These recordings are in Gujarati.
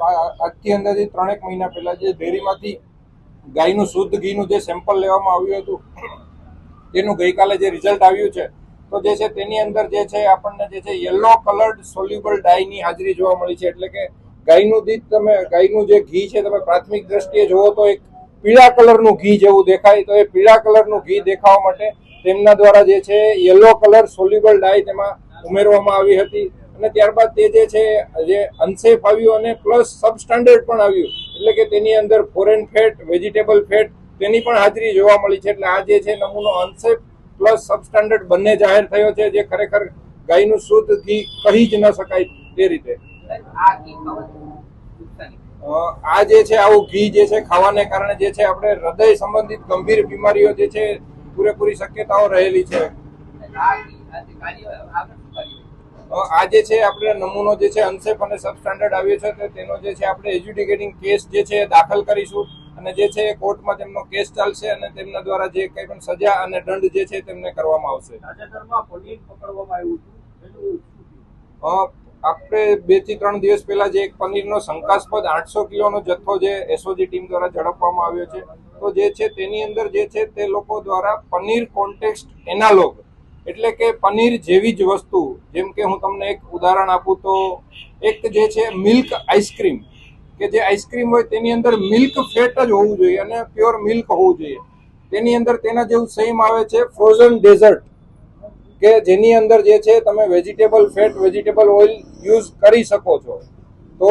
આજથી અંદાજે 3 મહિના પહેલા જે ડેરીમાંથી ગાયનું શુદ્ધ ઘીનું જે સેમ્પલ લેવામાં આવ્યું હતું તેનું ગઈકાલે જે રિઝલ્ટ આવ્યું છે તો જે છે તેની અંદર જે છે આપણને જે છે યલો કલર્ડ સોલ્યુબલ ડાયની હાજરી જોવા મળી છે. એટલે કે ગાયનું જે ઘી છે તમે પ્રાથમિક દ્રષ્ટિએ જુઓ તો એક પીળા કલરનું ઘી જેવું દેખાય. તો એ પીળા કલરનું ઘી દેખાવા માટે તેમના દ્વારા જે છે યલો કલર સોલ્યુબલ ડાય તેમાં ઉમેરવામાં આવી હતી અને ત્યારબાદ તે જે છે જે અનસેફ આવ્યું અને પ્લસ સબસ્ટાન્ડર્ડ પણ આવ્યું. એટલે કે તેની અંદર ફોરેન ફેટ, વેજીટેબલ ફેટ તેની પણ હાજરી જોવા મળી છે. એટલે આ જે છે નમૂનો અનસેફ પ્લસ સબસ્ટાન્ડર્ડ બંને જાહેર થયો છે, જે ખરેખર ગાયનું શુદ્ધ ઘી કહી જ ન શકાય તે રીતે. આ જે છે આવું ઘી જે છે ખાવાને કારણે જે છે આપણે હૃદય સંબંધિત ગંભીર બીમારીઓ જે છે પૂરેપૂરી શક્યતાઓ રહેલી છે. આ જે છે આપણે નમૂનો જે છે અનસેફ અને સબસ્ટાન્ડર્ડ આવ્યો છે તેનો જે છે આપણે એજ્યુડિકેટિંગ કેસ જે છે દાખલ કરીશું અને જે છે કોર્ટમાં તેમનો કેસ ચાલશે અને તેમના દ્વારા જે કંઈ પણ સજા અને દંડ જે છે તેમને કરવામાં આવશે. આપણે 2 થી 3 દિવસ પહેલા જે એક પનીરનો શંકાસ્પદ 800 કિલોનો જથ્થો જે એસઓજી ટીમ દ્વારા ઝડપવામાં આવ્યો છે તો જે છે તેની અંદર જે છે તે લોકો દ્વારા પનીર કોન્ટેક્સ્ટ એનાલોગ એટલે કે પનીર જેવી જ વસ્તુ, જેમ કે હું તમને એક ઉદાહરણ આપું તો એક જે છે મિલ્ક આઈસ્ક્રીમ કે જે આઈસ્ક્રીમ હોય તેની અંદર મિલ્ક ફેટ જ હોવું જોઈએ અને પ્યોર મિલ્ક હોવું જોઈએ. તેની અંદર તેના જેવું સેમ આવે છે ફ્રોઝન ડેઝર્ટ કે જેની અંદર જે છે તમે vegetable fat, vegetable oil use કરી શકો છો. તો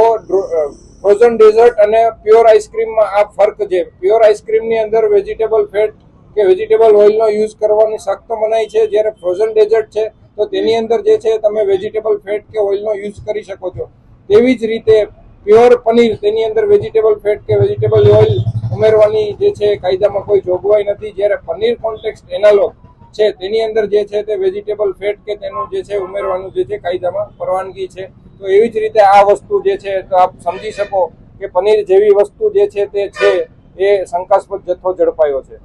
ફ્રોઝન ડેઝર્ટ અને પ્યોર આઈસ્ક્રીમમાં આ ફર્ક છે. પ્યોર આઈસ્ક્રીમની અંદર વેજીટેબલ ફેટ કે વેજીટેબલ ઓઇલનો યુઝ કરવાની સખ્ત મનાઈ છે, જ્યારે ફ્રોઝન ડેઝર્ટ છે તો તેની અંદર જે છે તમે વેજીટેબલ ફેટ કે ઓઇલનો યુઝ કરી શકો છો. તેવી જ રીતે પ્યોર પનીર તેની અંદર વેજીટેબલ ફેટ કે વેજીટેબલ ઓઇલ ઉમેરવાની જે છે કાયદામાં કોઈ જોગવાઈ નથી, જ્યારે પનીર કોન્ટેક્સ્ટ એનાલોગ છે તેની અંદર જે છે તે વેજીટેબલ ફેટ કે તેનું જે છે ઉમેરવાનું જે છે કાયદામાં પરવાનગી છે. તો એવી જ રીતે આ વસ્તુ જે છે તો આપ સમજી શકો કે પનીર જેવી વસ્તુ જે છે તે છે એ શંકાસ્પદ જથ્થો ઝડપાયો છે.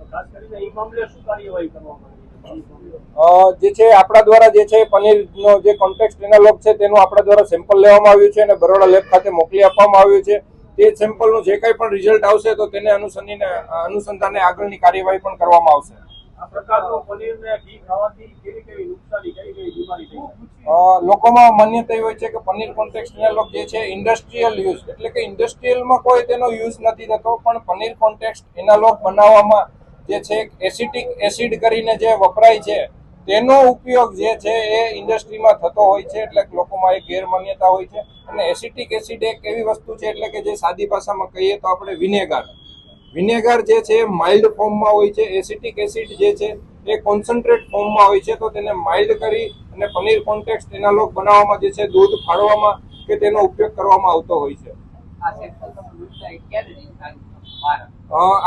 જે છે આપણા દ્વારા જે છે પનીરનો જે કોન્ટેક્સ્ટ એનાલોગ છે તેનું આપણા દ્વારા સેમ્પલ લેવામાં આવ્યું છે અને બરોડા લેબ ખાતે મોકલી આપવામાં આવ્યું છે. તે સેમ્પલનું જે કંઈ પણ રિઝલ્ટ આવશે તો તેને અનુસંધાને આગળની કાર્યવાહી પણ કરવામાં આવશે. લોકોમાં માન્યતા એવી હોય છે કે પનીર કોન્ટેક્સ્ટ એનાલોગ જે છે ઇન્ડસ્ટ્રીયલ યુઝ એટલે કે ઇન્ડસ્ટ્રીયલમાં કોઈ તેનો યુઝ નથી થતો, પણ પનીર કોન્ટેક્સ્ટ એનાલોગ બનાવવામાં જે છે એસિટિક એસિડ કરીને જે વપરાય છે તેનો ઉપયોગ જે છે એ ઇન્ડસ્ટ્રીમાં થતો હોય છે. એટલે લોકોમાં એક ગેરમાન્યતા હોય છે. અને એસિટિક એસિડ એક એવી વસ્તુ છે એટલે કે જે સાદી ભાષામાં કહીએ તો આપણે વિનેગર જે છે માઇલ્ડ ફોર્મમાં હોય છે. એસિટિક એસિડ જે છે એ કોન્સન્ટ્રેટ ફોર્મમાં હોય છે. તો તેને માઇલ્ડ કરી અને પનીર કોન્ટેક્સ્ટ એનાલોગ બનાવવામાં જે છે દૂધ ફાડવામાં કે તેનો ઉપયોગ કરવામાં આવતો હોય છે.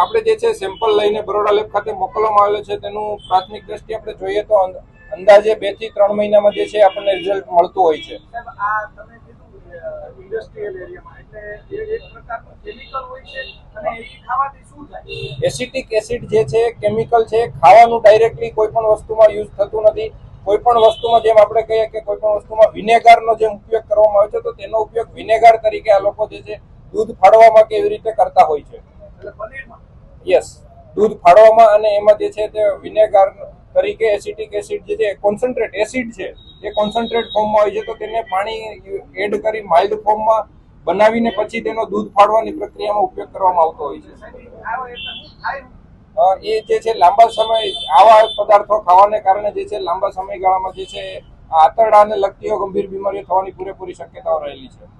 આપણે જે છે સેમ્પલ લઈને બરોડા લેબ ખાતે મોકલવામાં આવેલો છે. તેનું પ્રાથમિક દ્રષ્ટિએ આપણે જોઈએ તો અંદાજે 2 થી 3 મહિનામાં જે છે આપણને રિઝલ્ટ મળતું હોય છે. એસિટિક એસિડ જે છે કેમિકલ છે, ખાવાનું ડાયરેક્ટલી કોઈ પણ વસ્તુમાં યુઝ થતું નથી. કોઈ પણ વસ્તુમાં જેમ આપણે કહીએ કે કોઈ પણ વસ્તુમાં વિનેગરનો જેમ ઉપયોગ કરવામાં આવે છે તો તેનો ઉપયોગ વિનેગર તરીકે આ લોકો જે છે દૂધ ફાડવામાં કે એવી રીતે કરતા હોય છે. યસ, દૂધ ફાડવામાં અને એમાં જે છે તે વિનેગર તરીકે એસિટિક એસિડ જે છે કોન્સન્ટ્રેટ એસિડ છે એ કોન્સન્ટ્રેટ ફોર્મમાં હોય છે. તો તેને પાણી એડ કરી માઇલ્ડ ફોર્મમાં બનાવીને પછી તેનો દૂધ ફાડવાની પ્રક્રિયામાં ઉપયોગ કરવામાં આવતો હોય છે. એ જે છે લાંબા સમય આવા પદાર્થો ખાવાને કારણે જે છે લાંબા સમયગાળામાં જે છે આંતરડાને લગતી ગંભીર બીમારીઓ થવાની પૂરેપૂરી શક્યતાઓ રહેલી છે.